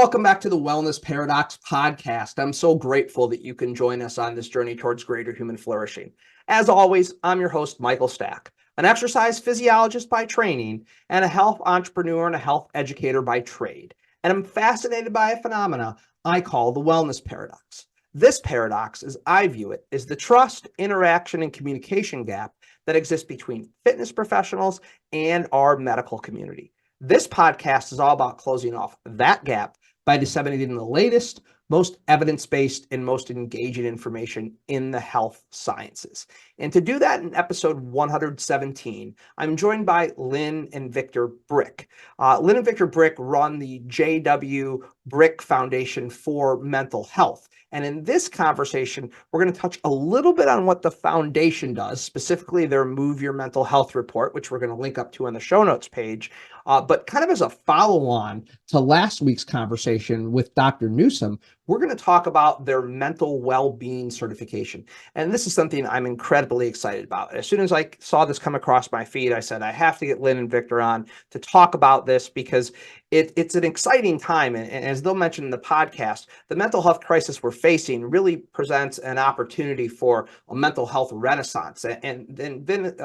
welcome back to the Wellness Paradox podcast. I'm so grateful that you can join us on this journey towards greater human flourishing. As always, I'm your host, Michael Stack, an exercise physiologist by training and a health entrepreneur and a health educator by trade. And I'm fascinated by a phenomena I call the wellness paradox. This paradox, as I view it, is the trust, interaction, and communication gap that exists between fitness professionals and our medical community. This podcast is all about closing off that gap by disseminating the latest, most evidence-based, and most engaging information in the health sciences. And to do that in episode 117, I'm joined by Lynne and Victor Brick. Lynne and Victor Brick run the J.W. Brick Foundation for Mental Health. And in this conversation, we're going to touch a little bit on what the foundation does, specifically their Move Your Mental Health report, which we're going to link up to on the show notes page. But kind of as a follow-on to last week's conversation with Dr. Newsom, we're going to talk about their Mental Wellbeing Certification. And this is something I'm incredibly excited about. As soon as I saw this come across my feed, I said, I have to get Lynne and Victor on to talk about this because it's an exciting time. And as they'll mention in the podcast, the mental health crisis we're facing really presents an opportunity for a mental health renaissance. And then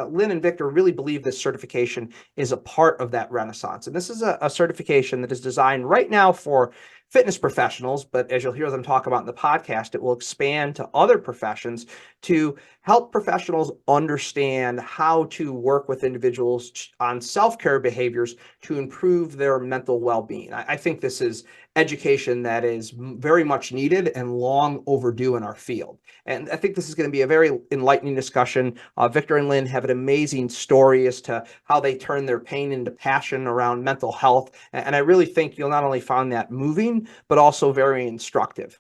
Lynne and Victor really believe this certification is a part of that renaissance. And this is a certification that is designed right now for fitness professionals, but as you'll hear them talk about in the podcast, it will expand to other professions to help professionals understand how to work with individuals on self-care behaviors to improve their mental well-being. I think this is education that is very much needed and long overdue in our field. And I think this is going to be a very enlightening discussion. Victor and Lynne have an amazing story as to how they turn their pain into passion around mental health. And I really think you'll not only find that moving, but also very instructive.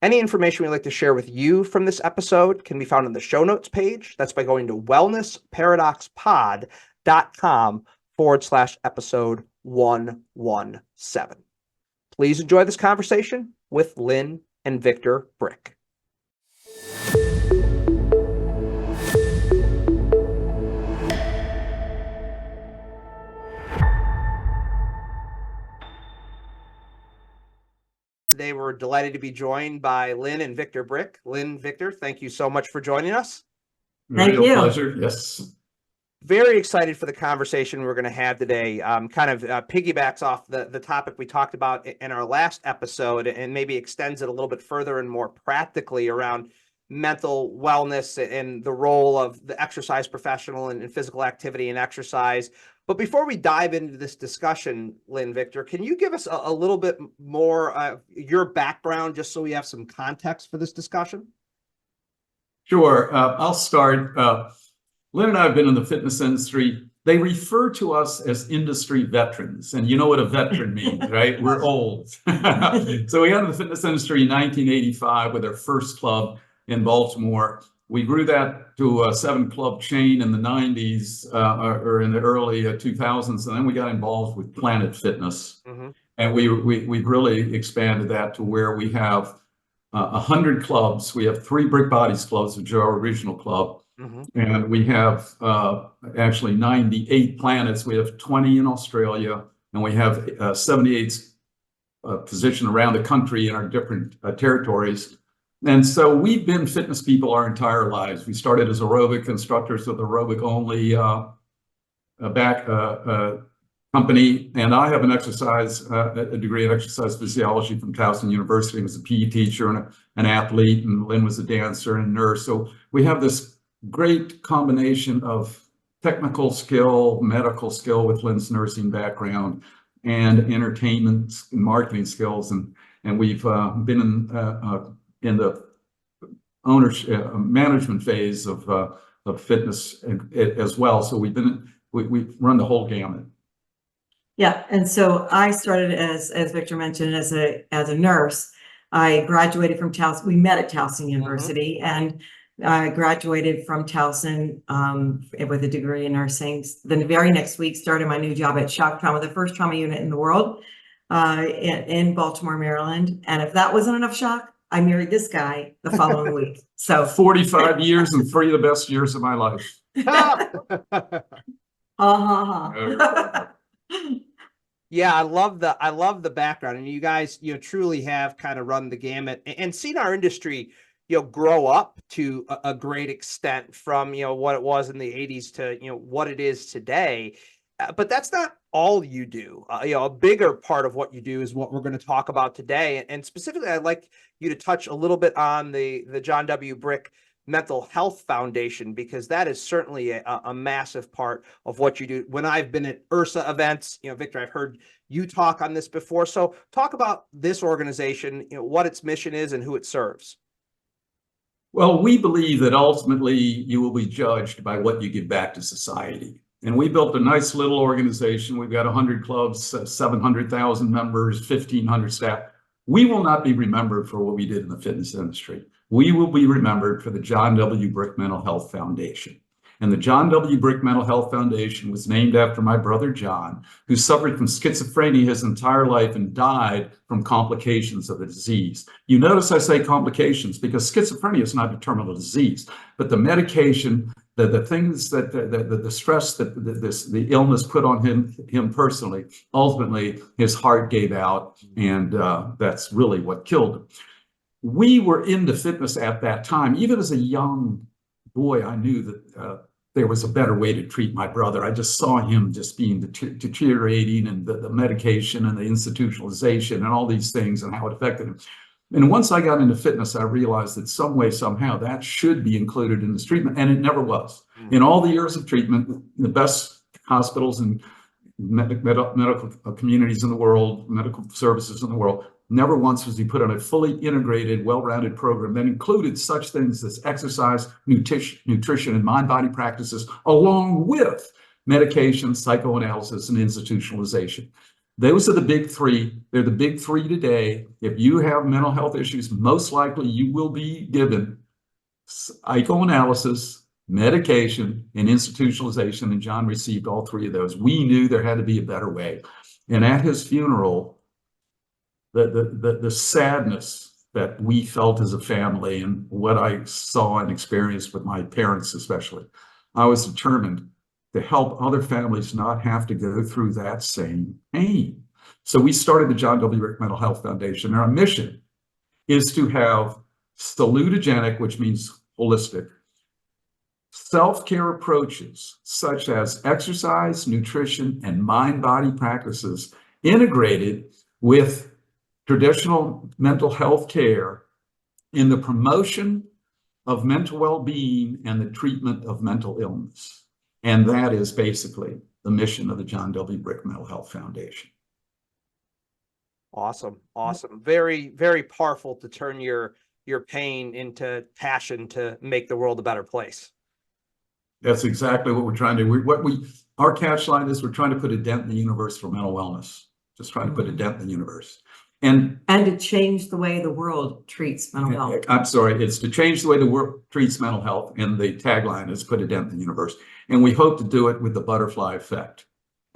Any information we'd like to share with you from this episode can be found in the show notes page. That's by going to wellnessparadoxpod.com/episode 117. Please enjoy this conversation with Lynne and Victor Brick. Today, we're delighted to be joined by Lynne and Victor Brick. Lynne, Victor, thank you so much for joining us. Thank you. Pleasure. Yes. Very excited for the conversation we're going to have today. Piggybacks off the topic we talked about in our last episode and maybe extends it a little bit further and more practically around mental wellness and the role of the exercise professional and physical activity and exercise. But before we dive into this discussion, Lynne, Victor, can you give us a little bit more your background just so we have some context for this discussion? Sure. I'll start. Lynne and I have been in the fitness industry. They refer to us as industry veterans. And you know what a veteran means, right? We're old. So we got in the fitness industry in 1985 with our first club in Baltimore. We grew that to a 7-club chain in the 90s or in the early 2000s. And then we got involved with Planet Fitness. Mm-hmm. And we've really expanded that to where we have 100 clubs. We have 3 Brick Bodies clubs, which are our original club. Mm-hmm. And we have actually 98 planets. We have 20 in Australia, and we have 78 positioned around the country in our different territories. And so we've been fitness people our entire lives. We started as aerobic instructors with aerobic only company. And I have a degree in exercise physiology from Towson University. I was a PE teacher and an athlete, and Lynne was a dancer and a nurse. So we have this great combination of technical skill, medical skill with Lynne's nursing background, and entertainment and marketing skills. And we've been in the ownership management phase of fitness as well. So we've run the whole gamut. Yeah, and so I started as Victor mentioned as a nurse. I graduated from Towson. We met at Towson University, and I graduated from Towson with a degree in nursing. Then the very next week, started my new job at Shock Trauma, the first trauma unit in the world in Baltimore, Maryland. And if that wasn't enough shock, I married this guy the following week. So 45 years and 3 of the best years of my life. Yeah, I love the background, and you guys, truly have kind of run the gamut and seen our industry, grow up to a great extent from, what it was in the 80s to, what it is today. But that's not all you do. A bigger part of what you do is what we're going to talk about today. And specifically, I'd like you to touch a little bit on the John W. Brick Mental Health Foundation, because that is certainly a massive part of what you do. When I've been at URSA events, Victor, I've heard you talk on this before. So talk about this organization, what its mission is and who it serves. Well, we believe that ultimately you will be judged by what you give back to society. And we built a nice little organization. We've got 100 clubs, 700,000 members, 1,500 staff. We will not be remembered for what we did in the fitness industry. We will be remembered for the John W. Brick Mental Health Foundation. And the John W. Brick Mental Health Foundation was named after my brother, John, who suffered from schizophrenia his entire life and died from complications of the disease. You notice I say complications because schizophrenia is not a terminal disease, but the medication, the things that the stress that the illness put on him personally, ultimately his heart gave out, and that's really what killed him. We were into fitness at that time. Even as a young boy, I knew that there was a better way to treat my brother. I just saw him just being deteriorating, and the medication and the institutionalization and all these things and how it affected him. And once I got into fitness, I realized that some way, somehow, that should be included in this treatment, and it never was. In all the years of treatment, the best hospitals and medical communities in the world, medical services in the world, never once was he put on a fully integrated, well-rounded program that included such things as exercise, nutrition, and mind-body practices, along with medication, psychoanalysis, and institutionalization. Those are the big three. They're the big three today. If you have mental health issues, most likely you will be given psychoanalysis, medication, and institutionalization. And John received all three of those. We knew there had to be a better way. And at his funeral, the sadness that we felt as a family and what I saw and experienced with my parents especially, I was determined to help other families not have to go through that same pain. So we started the John W. Brick Mental Health Foundation. Our mission is to have salutogenic, which means holistic, self-care approaches such as exercise, nutrition, and mind-body practices integrated with traditional mental health care in the promotion of mental well-being and the treatment of mental illness. And that is basically the mission of the John W. Brick Mental Health Foundation. Awesome. Awesome. Very, very powerful to turn your pain into passion to make the world a better place. That's exactly what we're trying to do. Our catch line is we're trying to put a dent in the universe for mental wellness. Just trying to put a dent in the universe. And to change the way the world treats mental health. I'm sorry, it's to change the way the world treats mental health. And the tagline is put a dent in the universe. And we hope to do it with the butterfly effect.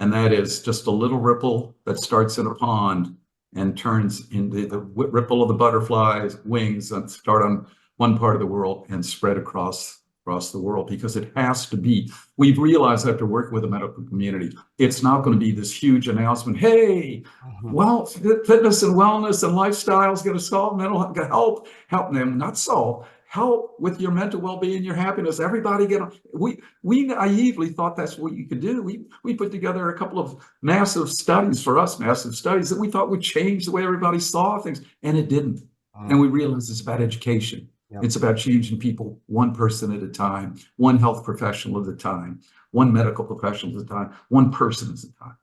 And that is just a little ripple that starts in a pond and turns into the ripple of the butterfly's wings that start on one part of the world and spread across the world, because it has to be. We've realized after working with the medical community, it's not going to be this huge announcement. Hey, well, fitness and wellness and lifestyle is going to solve mental health, help them, not solve, help with your mental well-being, your happiness. Everybody get on. We naively thought that's what you could do. We put together a couple of massive studies that we thought would change the way everybody saw things, and it didn't. And we realized it's about education. Yep. It's about changing people one person at a time, one health professional at a time, one medical professional at a time, one person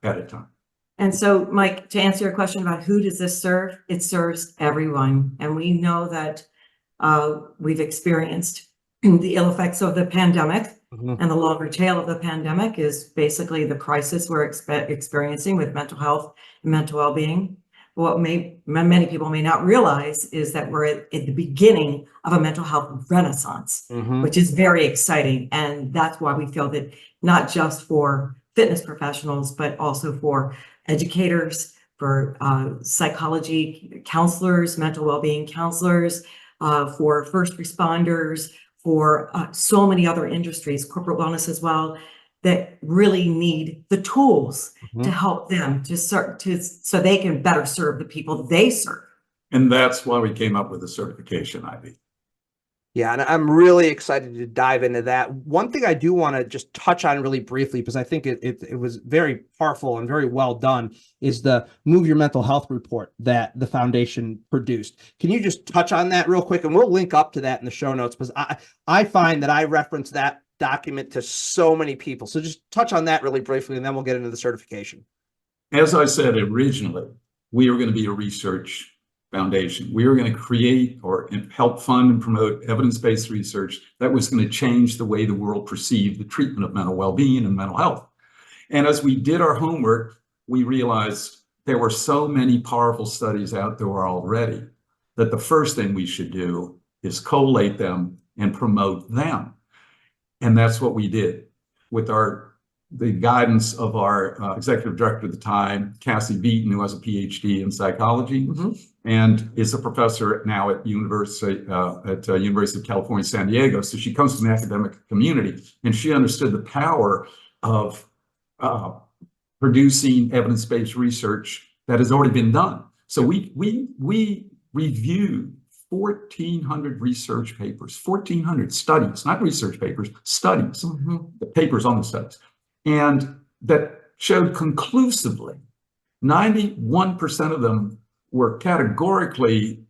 at a time. And so, Mike, to answer your question about who does this serve, it serves everyone. And we know that we've experienced the ill effects of the pandemic, and the longer tail of the pandemic is basically the crisis we're experiencing with mental health and mental well-being. What many people may not realize is that we're at the beginning of a mental health renaissance, which is very exciting. And that's why we feel that not just for fitness professionals, but also for educators, for psychology counselors, mental well-being counselors, for first responders, for so many other industries, corporate wellness as well. that really need the tools Mhm. to help them so they can better serve the people that they serve. And that's why we came up with the certification, Ivy. Yeah, and I'm really excited to dive into that. One thing I do want to just touch on really briefly, because I think it was very powerful and very well done, is the Move Your Mental Health report that the foundation produced. Can you just touch on that real quick? And we'll link up to that in the show notes, because I find that I reference that document to so many people. So just touch on that really briefly, and then we'll get into the certification. As I said originally, we are going to be a research foundation. We were going to create or help fund and promote evidence-based research that was going to change the way the world perceived the treatment of mental well-being and mental health. And as we did our homework, we realized there were so many powerful studies out there already that the first thing we should do is collate them and promote them. And that's what we did with the guidance of our executive director at the time, Cassie Beaton, who has a PhD in psychology and is a professor now at University of California, San Diego. So she comes from the academic community, and she understood the power of producing evidence-based research that has already been done. So we reviewed 1,400 research papers, 1,400 studies, not research papers, studies, the papers on the studies. And that showed conclusively 91% of them were categorically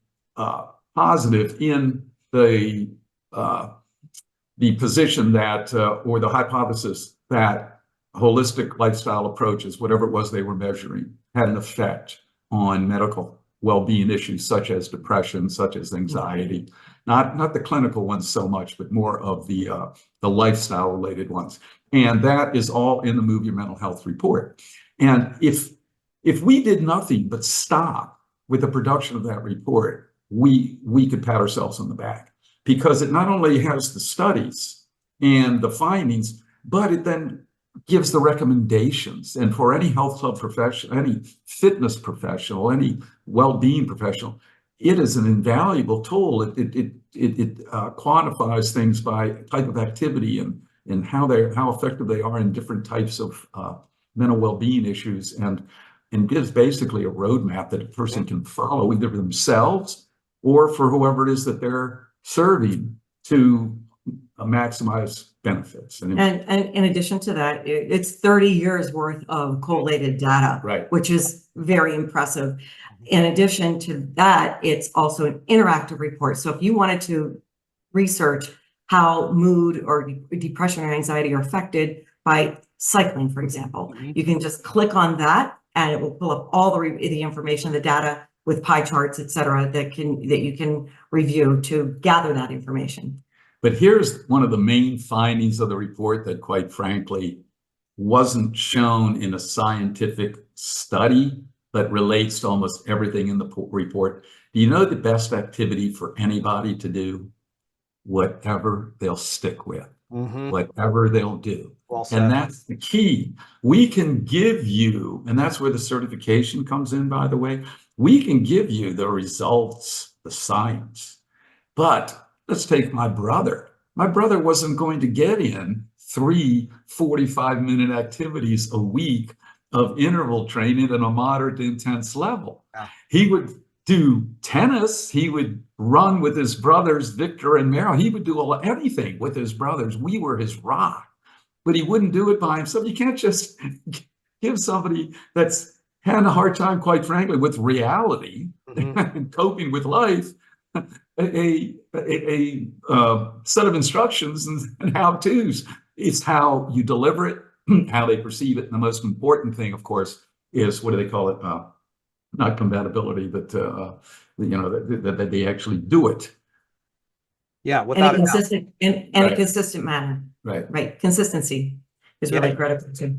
positive in the position that, or the hypothesis that holistic lifestyle approaches, whatever it was they were measuring, had an effect on medical well-being issues such as depression, such as anxiety, not the clinical ones so much, but more of the lifestyle related ones. And that is all in the Move Your Mental Health report. And if we did nothing but stop with the production of that report, we could pat ourselves on the back, because it not only has the studies and the findings, but it then gives the recommendations. And for any health club professional, any fitness professional, any well-being professional, it is an invaluable tool. It quantifies things by type of activity and how effective they are in different types of mental well-being issues, and gives basically a roadmap that a person can follow, either themselves or for whoever it is that they're serving, to maximize benefits. And in addition to that, it's 30 years worth of collated data, right, which is very impressive. In addition to that, it's also an interactive report. So if you wanted to research how mood or depression or anxiety are affected by cycling, for example, you can just click on that and it will pull up all the information, the data with pie charts, et cetera, that you can review to gather that information. But here's one of the main findings of the report that, quite frankly, wasn't shown in a scientific study, but relates to almost everything in the report. Do you know the best activity for anybody to do? Whatever they'll stick with, whatever they'll do. Well said. And that's the key. We can give you, and that's where the certification comes in, by the way, we can give you the results, the science. But let's take my brother. My brother wasn't going to get in 3 45-minute activities a week of interval training at a moderate to intense level. Yeah. He would do tennis. He would run with his brothers, Victor and Meryl. He would do anything with his brothers. We were his rock, but he wouldn't do it by himself. You can't just give somebody that's had a hard time, quite frankly, with reality and coping with life, a set of instructions and how-tos. It's how you deliver it, how they perceive it. And the most important thing, of course, is, what do they call it? Not compatibility, but that they actually do it. Yeah, without a consistent a consistent manner. Right. Consistency is really critical too.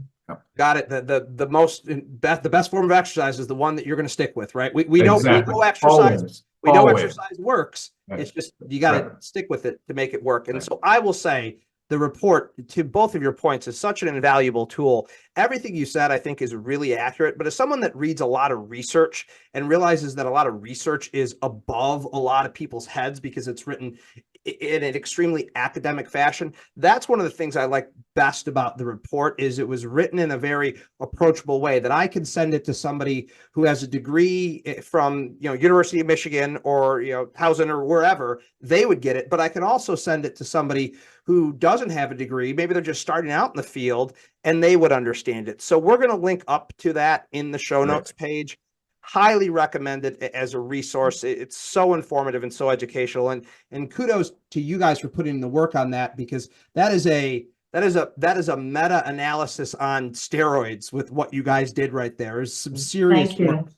Got it. The best form of exercise is the one that you're going to stick with, right? We know exercise. We know exercise works. Right. It's just you got to stick with it to make it work. And so I will say, the report, to both of your points, is such an invaluable tool. Everything you said, I think, is really accurate. But as someone that reads a lot of research and realizes that a lot of research is above a lot of people's heads because it's written in an extremely academic fashion. That's one of the things I like best about the report is it was written in a very approachable way that I can send it to somebody who has a degree from, University of Michigan or, Towson or wherever. They would get it, but I can also send it to somebody who doesn't have a degree. Maybe they're just starting out in the field and they would understand it. So we're going to link up to that in the show notes page. Highly recommend it as a resource. It's so informative and so educational, and kudos to you guys for putting in the work on that, because that is a meta-analysis on steroids with what you guys did right there. There's some serious work.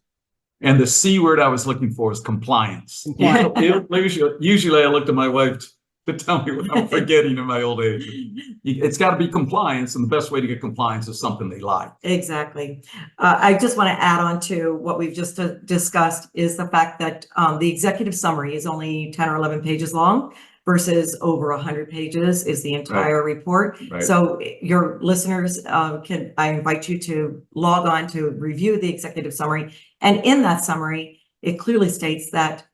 And the C word I was looking for is compliance. Usually I look to my wife to tell me what I'm forgetting in my old age. It's got to be compliance, and the best way to get compliance is something they like. Exactly. I just want to add on to what we've just discussed is the fact that the executive summary is only 10 or 11 pages long versus over 100 pages is the entire report. Right. So your listeners I invite you to log on to review the executive summary. And in that summary, it clearly states that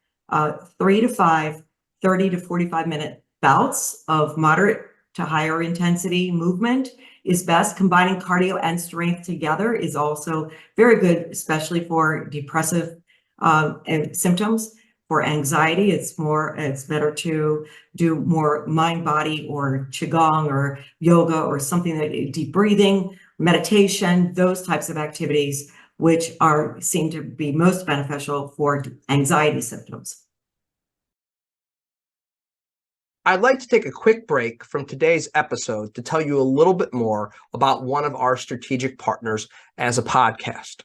3 to 5, 30 to 45 minute bouts of moderate to higher intensity movement is best. Combining cardio and strength together is also very good, especially for depressive symptoms. For anxiety, it's better to do more mind body or qigong or yoga or something that deep breathing, meditation, those types of activities, which seem to be most beneficial for anxiety symptoms. I'd like to take a quick break from today's episode to tell you a little bit more about one of our strategic partners as a podcast.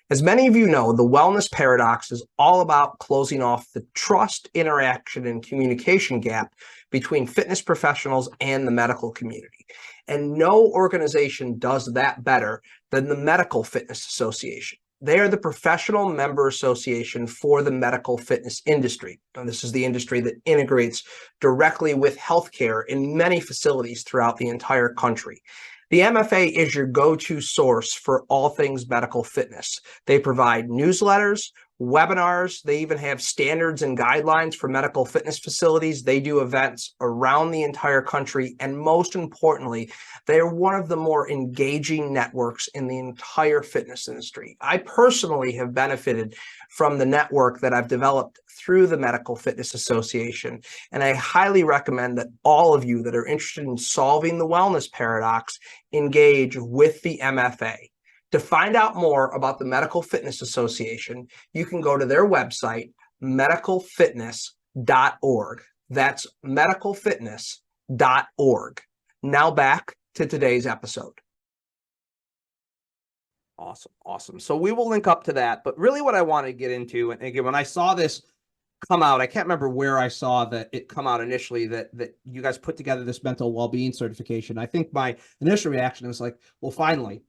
As many of you know, the Wellness Paradox is all about closing off the trust, interaction, and communication gap between fitness professionals and the medical community. And no organization does that better than the Medical Fitness Association. They are the professional member association for the medical fitness industry. And this is the industry that integrates directly with healthcare in many facilities throughout the entire country. The MFA is your go-to source for all things medical fitness. They provide newsletters, webinars. They even have standards and guidelines for medical fitness facilities. They do events around the entire country. And most importantly, they are one of the more engaging networks in the entire fitness industry. I personally have benefited from the network that I've developed through the Medical Fitness Association. And I highly recommend that all of you that are interested in solving the wellness paradox engage with the MFA. To find out more about the Medical Fitness Association, you can go to their website, medicalfitness.org. That's medicalfitness.org. Now back to today's episode. Awesome. So we will link up to that. But really what I want to get into, and again, when I saw this come out, I can't remember where I saw that it come out initially, that you guys put together this mental well-being certification. I think my initial reaction was like, well, finally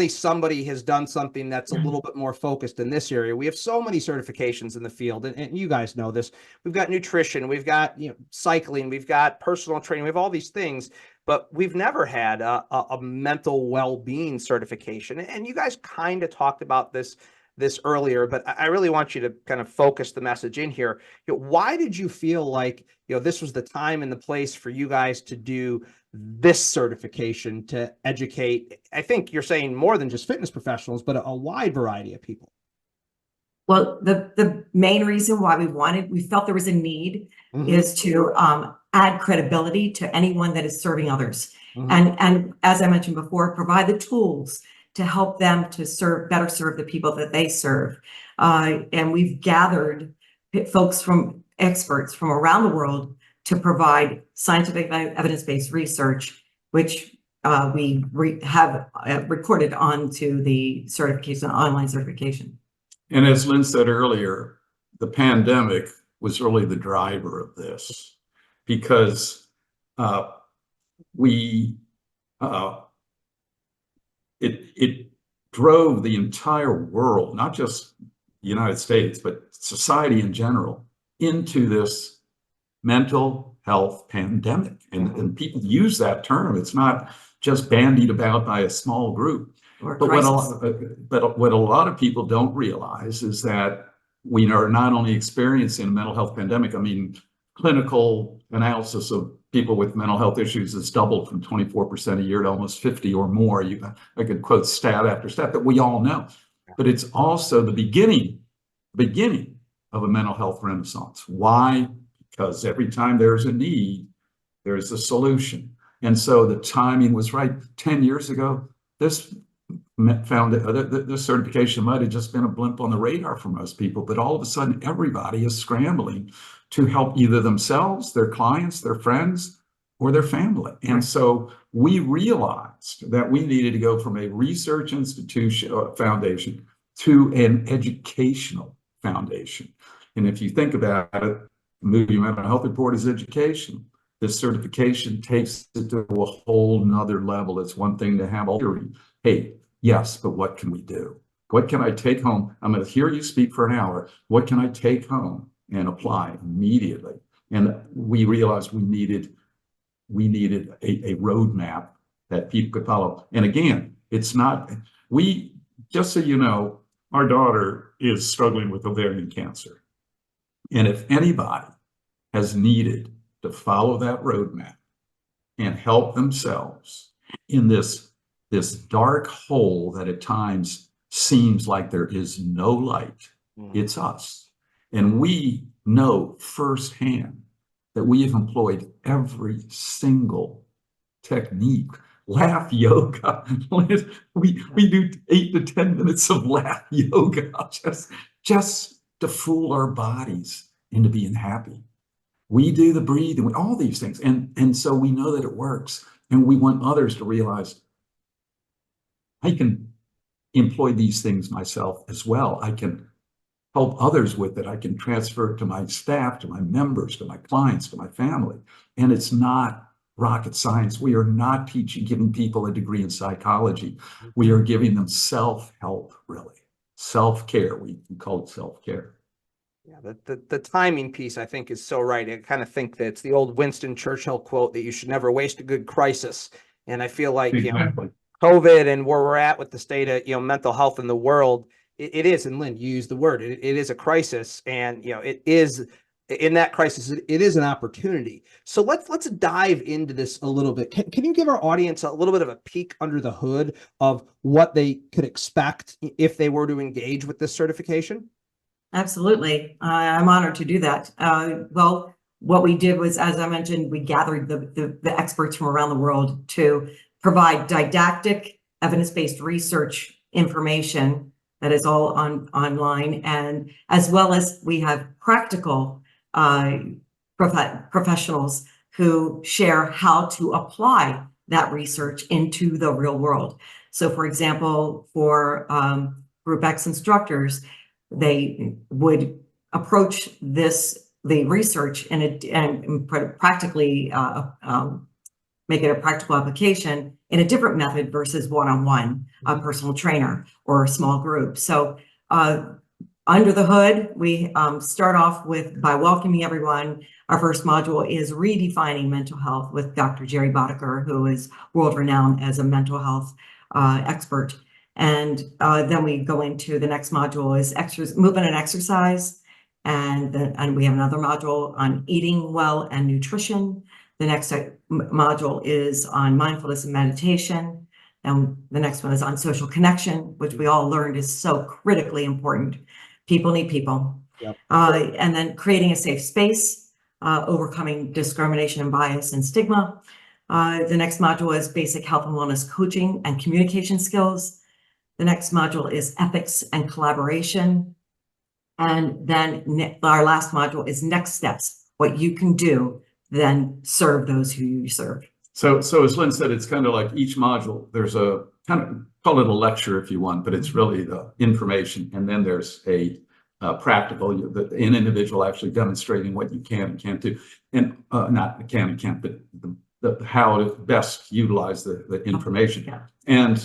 somebody has done something that's a little bit more focused in this area. We have so many certifications in the field, and you guys know this. We've got nutrition, we've got cycling, we've got personal training, we have all these things, but we've never had a mental well-being certification. And you guys kind of talked about this earlier, but I really want you to kind of focus the message in here. Why did you feel like this was the time and the place for you guys to do this certification to educate? I think you're saying more than just fitness professionals, but a wide variety of people. Well, the main reason why we felt there was a need is to add credibility to anyone that is serving others. And as I mentioned before, provide the tools to help them to better serve the people that they serve. And we've gathered experts from around the world to provide scientific evidence-based research, which we have recorded onto the certification, online certification. And as Lynn said earlier, the pandemic was really the driver of this, because it drove the entire world, not just the United States, but society in general, into this mental health pandemic. And people use that term. It's not just bandied about by a small group. But what a lot of people don't realize is that we are not only experiencing a mental health pandemic. I mean, clinical analysis of people with mental health issues has doubled from 24% a year to almost 50 or more. I could quote stat after stat that we all know, but it's also the beginning of a mental health renaissance. Why? Because every time there's a need, there's a solution. And so the timing was right. 10 years ago, this certification might have just been a blimp on the radar for most people, but all of a sudden everybody is scrambling to help either themselves, their clients, their friends, or their family. And so we realized that we needed to go from a research institution or foundation to an educational foundation. And if you think about it, the Moving Mental Health Report is education. This certification takes it to a whole nother level. It's one thing to have all theory. Hey, yes, but what can we do? What can I take home? I'm going to hear you speak for an hour. What can I take home and apply immediately? And we realized we needed a roadmap that people could follow. And again, it's not, just so you know, our daughter is struggling with ovarian cancer. And if anybody has needed to follow that roadmap and help themselves in this dark hole that at times seems like there is no light, it's us. And we know firsthand that we have employed every single technique. Laugh yoga. We do 8 to 10 minutes of laugh yoga just to fool our bodies into being happy. We do the breathing, all these things. And so we know that it works. And we want others to realize I can employ these things myself as well. I can help others with it. I can transfer it to my staff, to my members, to my clients, to my family. And it's not rocket science. We are not giving people a degree in psychology. We are giving them self-help, really. Self-care. We call it self-care. Yeah, the timing piece, I think, is so right. I kind of think that it's the old Winston Churchill quote that you should never waste a good crisis. And I feel like, Exactly. COVID and where we're at with the state of, mental health in the world, it is, and Lynn, you used the word, it is a crisis. And, it is, in that crisis, it is an opportunity. So let's dive into this a little bit. Can you give our audience a little bit of a peek under the hood of what they could expect if they were to engage with this certification? Absolutely. I'm honored to do that. Well, what we did was, as I mentioned, we gathered the experts from around the world to provide didactic, evidence-based research information that is all online, and as well as we have practical professionals who share how to apply that research into the real world. So, for example, for Group X instructors, they would approach the research and practically make it a practical application in a different method versus one-on-one, a personal trainer or a small group. So under the hood, we start off by welcoming everyone. Our first module is redefining mental health with Dr. Jerry Boddicker, who is world-renowned as a mental health expert. And then we go into the next module is movement and exercise. And we have another module on eating well and nutrition. The next module is on mindfulness and meditation. And the next one is on social connection, which we all learned is so critically important. People need people. Yep. And then creating a safe space, overcoming discrimination and bias and stigma. The next module is basic health and wellness coaching and communication skills. The next module is ethics and collaboration. And then our last module is next steps, what you can do, then serve those who you serve. So as Lynn said, it's kind of like each module, there's a kind of, call it a lecture if you want, but it's really the information. And then there's a practical, an individual actually demonstrating what you can and can't do. And not can and can't, but how to best utilize the information. Yeah. And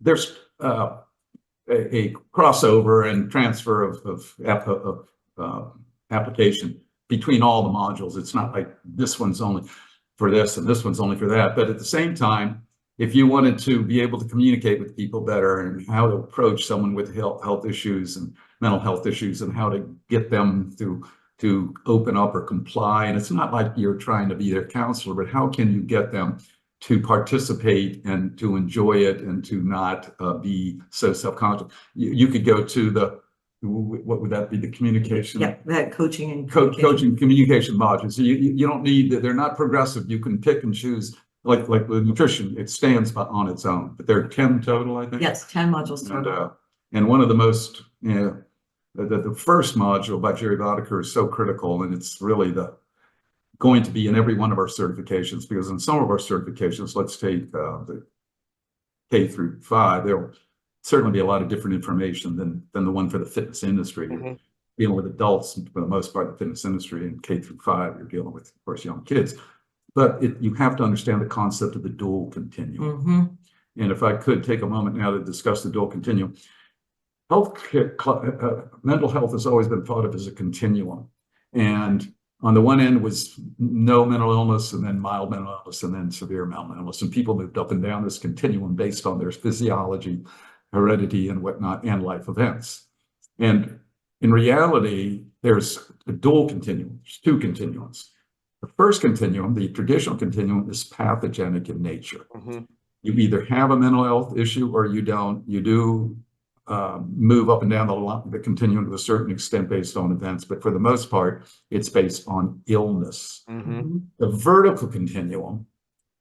there's a crossover and transfer of application between all the modules. It's not like this one's only for this and this one's only for that. But at the same time, if you wanted to be able to communicate with people better and how to approach someone with health issues and mental health issues and how to get them to to open up or comply. And it's not like you're trying to be their counselor, but how can you get them to participate and to enjoy it and to not be so self-conscious? You could go to the, what would that be? The communication? Yeah, that coaching and Coaching communication modules. So you don't need, they're not progressive. You can pick and choose, like with nutrition, it stands on its own, but there are 10 total, I think. Yes, 10 modules total. And one of the most, the first module by Jerry Boddicker is so critical, and it's really going to be in every one of our certifications, because in some of our certifications, let's take the K through 5, there'll certainly be a lot of different information than the one for the fitness industry. Mm-hmm. You're dealing with adults for the most part in the fitness industry, and K through 5, you're dealing with, of course, young kids. But you have to understand the concept of the dual continuum. Mm-hmm. And if I could take a moment now to discuss the dual continuum. Mental health has always been thought of as a continuum. And on the one end was no mental illness, and then mild mental illness, and then severe mental illness. And people moved up and down this continuum based on their physiology, heredity, and whatnot, and life events. And in reality, there's a dual continuum. There's two continuums. The first continuum, the traditional continuum, is pathogenic in nature. Mm-hmm. You either have a mental health issue or you don't. You do move up and down the continuum to a certain extent based on events, but for the most part, it's based on illness. Mm-hmm. The vertical continuum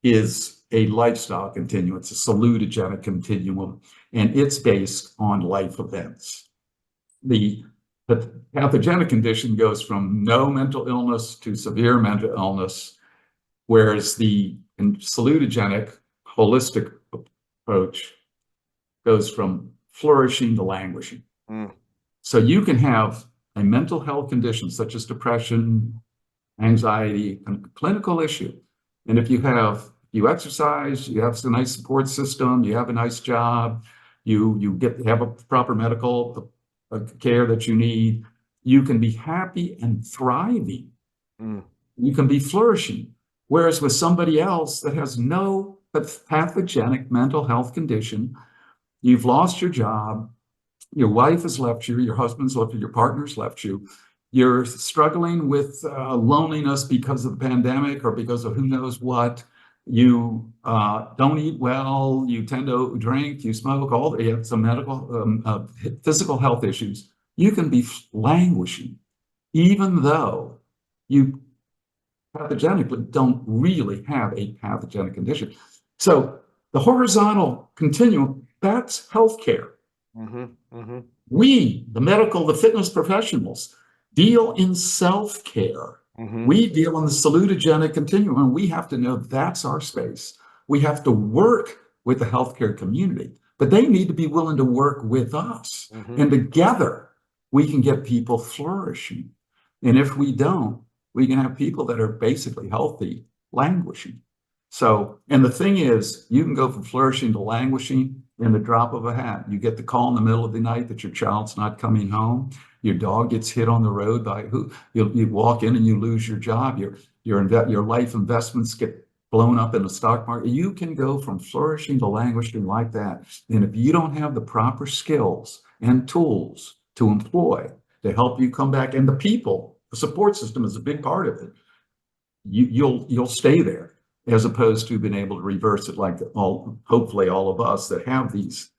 is a lifestyle continuum. It's a salutogenic continuum, and it's based on life events. The pathogenic condition goes from no mental illness to severe mental illness, whereas the salutogenic holistic approach goes from flourishing to languishing. Mm. So you can have a mental health condition such as depression, anxiety, a clinical issue. And if you exercise, you have a nice support system, you have a nice job, you have a proper medical care that you need, you can be happy and thriving. Mm. You can be flourishing. Whereas with somebody else that has no pathogenic mental health condition, you've lost your job, your wife has left you, your husband's left you, your partner's left you, you're struggling with loneliness because of the pandemic or because of who knows what, you don't eat well, you tend to drink, you smoke, you have some medical, physical health issues, you can be languishing, even though you pathogenically don't really have a pathogenic condition. So the horizontal continuum, that's healthcare. Mm-hmm. Mm-hmm. We, the fitness professionals, deal in self-care. Mm-hmm. We deal in the salutogenic continuum, and we have to know that's our space. We have to work with the healthcare community, but they need to be willing to work with us. Mm-hmm. And together, we can get people flourishing. And if we don't, we can have people that are basically healthy, languishing. So, and the thing is, you can go from flourishing to languishing in the drop of a hat. You get the call in the middle of the night that your child's not coming home. Your dog gets hit on the road by who? You walk in and you lose your job. Your life investments get blown up in the stock market. You can go from flourishing to languishing like that. And if you don't have the proper skills and tools to employ to help you come back, and the support system is a big part of it, you'll stay there, as opposed to being able to reverse it like hopefully all of us that have these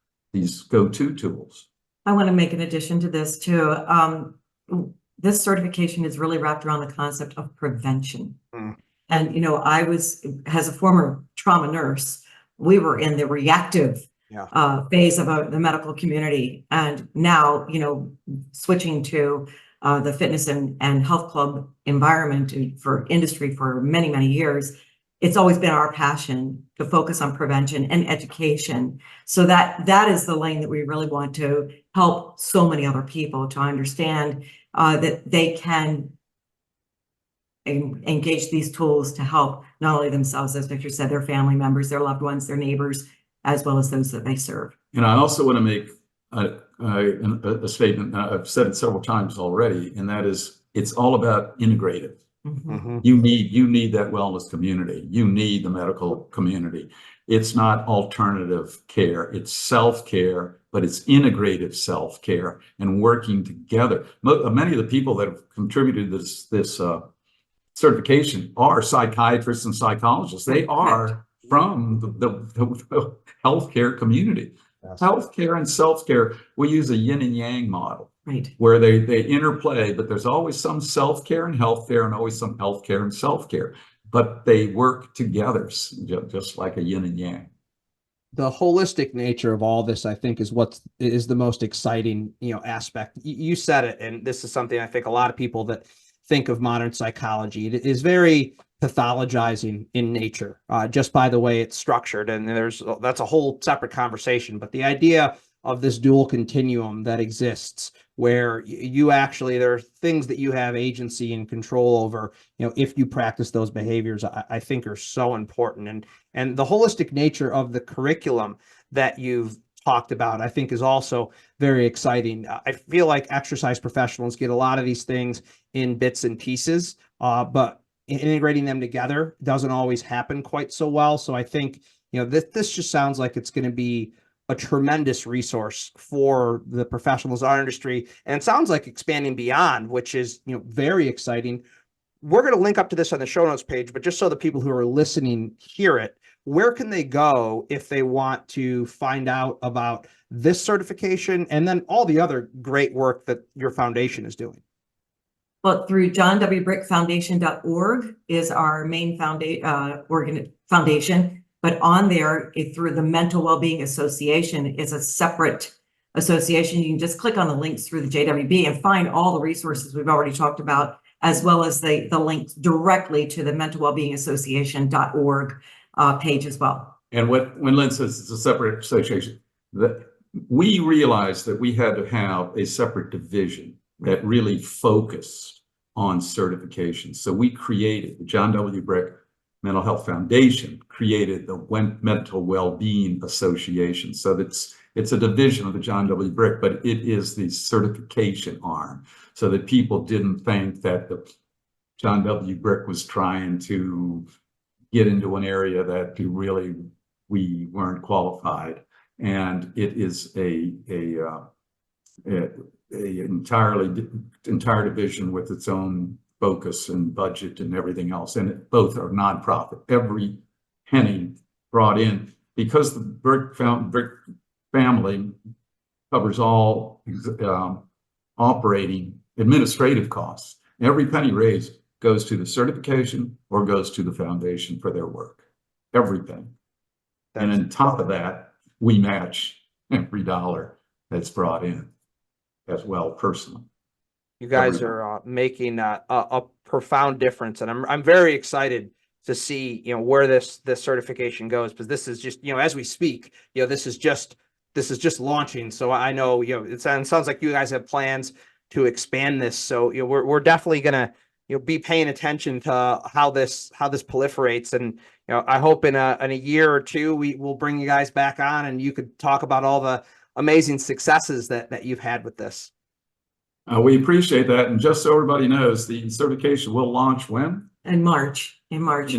go-to tools. I want to make an addition to this too. This certification is really wrapped around the concept of prevention. Mm. And, I as a former trauma nurse, we were in the reactive phase of the medical community. And now, switching to the fitness and health club environment for industry for many, many years, it's always been our passion to focus on prevention and education. So that is the lane that we really want to help so many other people to understand that they can engage these tools to help not only themselves, as Victor said, their family members, their loved ones, their neighbors, as well as those that they serve. And I also want to make a statement. I've said it several times already, and that is, it's all about integrative. Mm-hmm. You need that wellness community. You need the medical community. It's not alternative care. It's self-care but it's integrative self-care and working together. Many of the people that have contributed to this certification are psychiatrists and psychologists. They are from the healthcare community. Yes. Healthcare and self-care, we use a yin and yang model, Right. where they interplay, but there's always some self-care and healthcare and always some healthcare and self-care, but they work together just like a yin and yang. The holistic nature of all this, I think, is what is the most exciting, aspect. You said it, and this is something I think a lot of people that think of modern psychology, it is very pathologizing in nature, just by the way it's structured. And that's a whole separate conversation. But the idea of this dual continuum that exists, where you actually, there are things that you have agency and control over, if you practice those behaviors, I think are so important. And the holistic nature of the curriculum that you've talked about, I think, is also very exciting. I feel like exercise professionals get a lot of these things in bits and pieces, but integrating them together doesn't always happen quite so well. So I think, this just sounds like it's going to be a tremendous resource for the professionals in our industry. And it sounds like expanding beyond, which is, very exciting. We're going to link up to this on the show notes page, but just so the people who are listening hear it, where can they go if they want to find out about this certification and then all the other great work that your foundation is doing? Well, through johnwbrickfoundation.org is our main foundation, but on there, through the Mental Wellbeing Association is a separate association. You can just click on the links through the JWB and find all the resources we've already talked about, as well as the links directly to the Mental Wellbeing Association.org page as well. And when Lynn says it's a separate association, that we realized that we had to have a separate division that really focused on certification. So we created the John W. Brick Mental Health Foundation, created the Mental Wellbeing Association. So it's a division of the John W. Brick, but it is the certification arm, so that people didn't think that the John W. Brick was trying to get into an area that we weren't qualified. And it is a entire division with its own focus and budget and everything else. And both are nonprofit. Every penny brought in, because the Brick family covers all operating administrative costs. Every penny raised goes to the certification or goes to the foundation for their work. Every penny. And on top of that, we match every dollar that's brought in as well, personally. You guys are making a profound difference, and I'm very excited to see where this certification goes, because this is just as we speak, this is just launching. So I know it sounds like you guys have plans to expand this. So we're definitely gonna be paying attention to how this proliferates, and I hope in a year or two we will bring you guys back on and you could talk about all the amazing successes that you've had with this. We appreciate that. And just so everybody knows, the certification will launch when? In March. In March.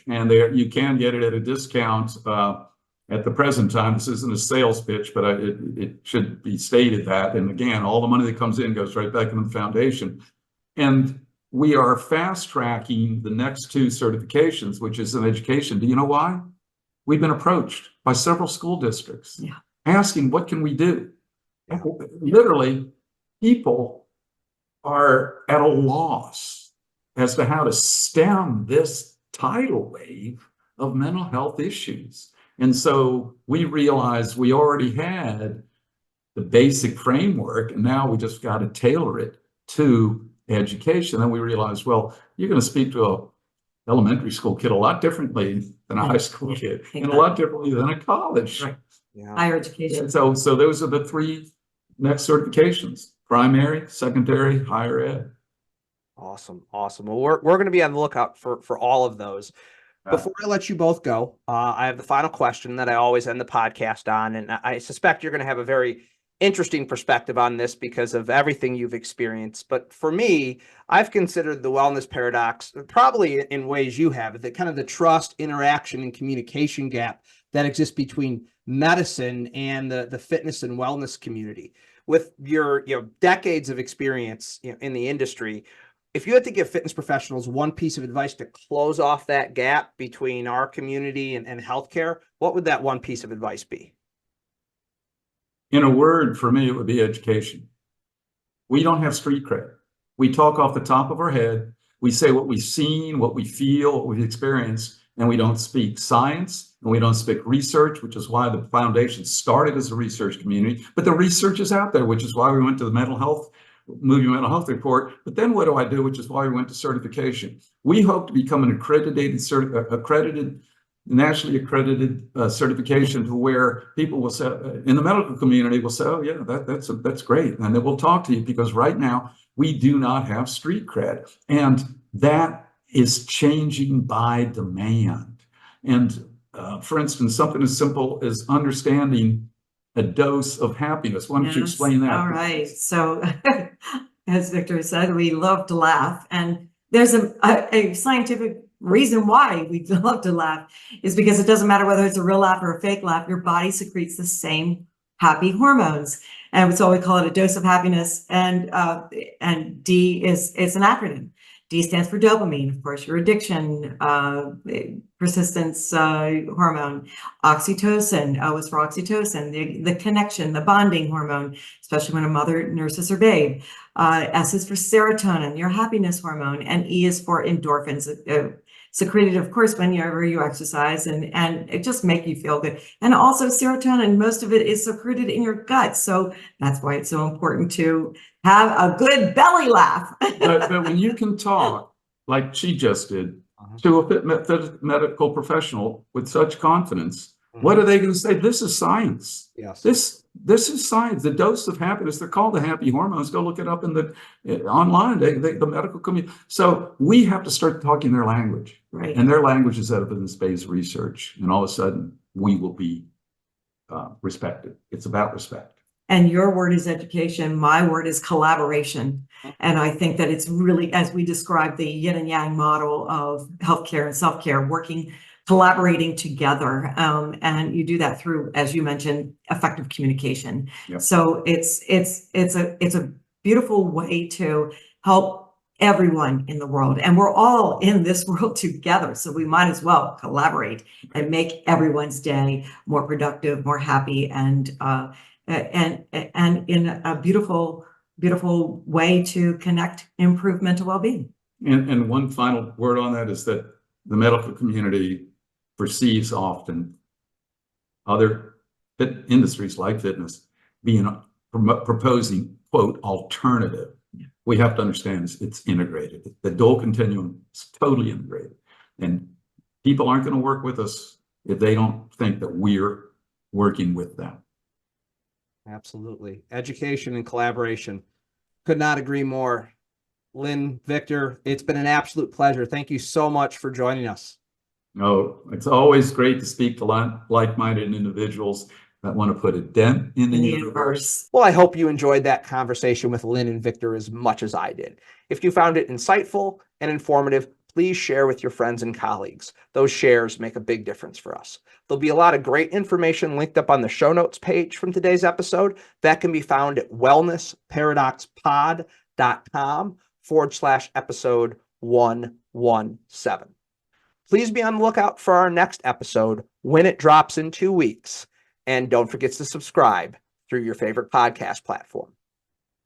And you can get it at a discount at the present time. This isn't a sales pitch, but it should be stated that. And again, all the money that comes in goes right back into the foundation. And we are fast tracking the next two certifications, which is in education. Do you know why? We've been approached by several school districts asking, what can we do? Literally, people are at a loss as to how to stem this tidal wave of mental health issues. And so we realized we already had the basic framework, and now we just got to tailor it to education. Then we realized, well, you're going to speak to an elementary school kid a lot differently than a high school kid, and a lot differently than a college. Right. Higher education. So those are the three next certifications: primary, secondary, higher ed. Awesome. Well, we're going to be on the lookout for all of those. Before I let you both go, I have the final question that I always end the podcast on, and I suspect you're going to have a very interesting perspective on this because of everything you've experienced. But for me, I've considered the wellness paradox, probably in ways you have, that kind of the trust, interaction, and communication gap that exists between medicine and the fitness and wellness community. With your decades of experience in the industry, if you had to give fitness professionals one piece of advice to close off that gap between our community and healthcare, what would that one piece of advice be? In a word, for me, it would be education. We don't have street cred. We talk off the top of our head. We say what we've seen, what we feel, what we've experienced, and we don't speak science, and we don't speak research, which is why the foundation started as a research community. But the research is out there, which is why we went to the mental health report. But then what do I do? Which is why we went to certification. We hope to become an nationally accredited certification to where people will say, in the medical community will say, oh yeah, that's great. And then we'll talk to you, because right now we do not have street cred. And that is changing by demand. And for instance, something as simple as understanding a dose of happiness. Why don't you explain that? All right. So as Victor said, we love to laugh. And there's a scientific reason why we love to laugh, is because it doesn't matter whether it's a real laugh or a fake laugh, your body secretes the same happy hormones. And so we call it a dose of happiness. And D is an acronym. D stands for dopamine, of course, your addiction, persistence hormone. Oxytocin, O is for oxytocin, the connection, the bonding hormone, especially when a mother nurses her babe. S is for serotonin, your happiness hormone, and E is for endorphins, secreted, of course, whenever you exercise, and it just make you feel good. And also serotonin, most of it is secreted in your gut. So that's why it's so important to have a good belly laugh. but when you can talk, like she just did, to a medical professional with such confidence, what are they going to say? This is science. Yes. This is science. The dose of happiness, they're called the happy hormones. Go look it up in the online, the medical community. So we have to start talking their language. Right. And their language is evidence-based research. And all of a sudden we will be respected. It's about respect. And your word is education. My word is collaboration. And I think that it's really, as we described, the yin and yang model of healthcare and self-care, collaborating together. And you do that through, as you mentioned, effective communication. Yep. So it's a beautiful way to help everyone in the world. And we're all in this world together. So we might as well collaborate and make everyone's day more productive, more happy, and in a beautiful way to connect, improve mental well-being. And one final word on that is that the medical community perceives often other industries like fitness proposing, quote, alternative. Yeah. We have to understand it's integrated. The dual continuum is totally integrated. And people aren't going to work with us if they don't think that we're working with them. Absolutely. Education and collaboration. Could not agree more. Lynne, Victor, it's been an absolute pleasure. Thank you so much for joining us. Oh, it's always great to speak to like-minded individuals that want to put a dent in the universe. Well, I hope you enjoyed that conversation with Lynne and Victor as much as I did. If you found it insightful and informative, please share with your friends and colleagues. Those shares make a big difference for us. There'll be a lot of great information linked up on the show notes page from today's episode. That can be found at wellnessparadoxpod.com/episode 117. Please be on the lookout for our next episode when it drops in 2 weeks. And don't forget to subscribe through your favorite podcast platform.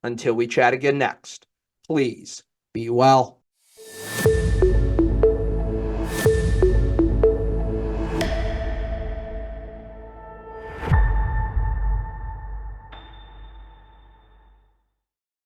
Until we chat again next, please be well.